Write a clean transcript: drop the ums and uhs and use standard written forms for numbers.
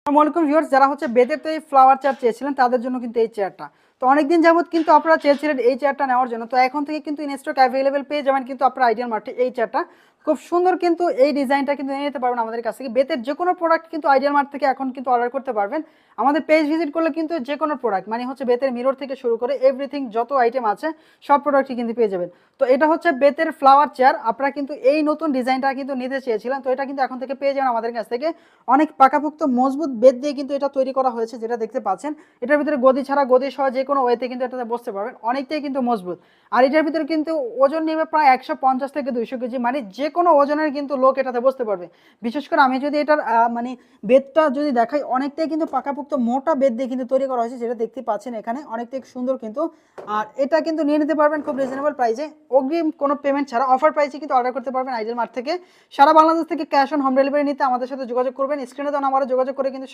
আসসালামু আলাইকুম ভিউয়ার্স, যারা হচ্ছে বেতের তৈরি ফ্লাওয়ার চেয়ার চেয়েছিলেন তাদের জন্য কিন্তু এই চেয়ারটা। তো অনেকদিন যাবত কিন্তু আপনারা চেয়েছিলেন এই চেয়ারটা নেওয়ার জন্য। তো এখন থেকে কিন্তু ইন স্টক অ্যাভেলেবল পেয়ে যাবেন কিন্তু আপনারা আইডিয়াল মার্টে এই চেয়ারটা। খুব সুন্দর কিন্তু এই ডিজাইনটা কিন্তু নিয়ে নিতে পারবেন আমাদের কাছ থেকে। বেতের যে কোনো প্রোডাক্ট কিন্তু আইডিয়াল মার্ট থেকে এখন কিন্তু অর্ডার করতে পারবেন। আমাদের পেজ ভিজিট করলে কিন্তু যে কোনো প্রোডাক্ট মানে হচ্ছে বেতের মিরর থেকে শুরু করে এভরিথিং যত আইটেম আছে সব প্রোডাক্টই কিন্তু পেয়ে যাবেন। তো এটা হচ্ছে বেতের ফ্লাওয়ার চেয়ার। আপনারা কিন্তু এই নতুন ডিজাইনটা কিন্তু নিতে চেয়েছিলেন, তো এটা কিন্তু এখন থেকে পেয়ে যাবেন আমাদের কাছ থেকে। অনেক পাকাপোক্ত মজবুত বেত দিয়ে কিন্তু এটা তৈরি করা হয়েছে, যেটা দেখতে পাচ্ছেন। এটার ভিতরে গদি ছাড়া গদি সহ যে কোনো ওয়েতে কিন্তু এটাতে বসতে পারবেন, অনেকটাই কিন্তু মজবুত। আর এটার ভিতরে কিন্তু ওজন নেবে প্রায় 150 থেকে 200 কেজি, মানে যে কোনো ওজনের কিন্তু লোক এটাতে বসতে পারবে। বিশেষ করে আমি যদি এটার মানে বেতটা যদি দেখাই, অনেকটাই কিন্তু পাকাপোক্ত মোটা বেত দিয়ে কিন্তু তৈরি করা হয়েছে, যেটা দেখতে পাচ্ছেন এখানে অনেকটাই সুন্দর কিন্তু। আর এটা কিন্তু নিয়ে নিতে পারবেন খুব রিজনেবল প্রাইসে, অগ্রিম কোনো পেমেন্ট ছাড়া অফার প্রাইসে কিন্তু অর্ডার করতে পারবেন আইডিয়াল মার্ট থেকে। সারা বাংলাদেশ থেকে ক্যাশ অন হোম ডেলিভারি নিতে আমাদের সাথে যোগাযোগ করবেন। স্ক্রিনে দেওয়া নাম্বারে যোগাযোগ করে কিন্তু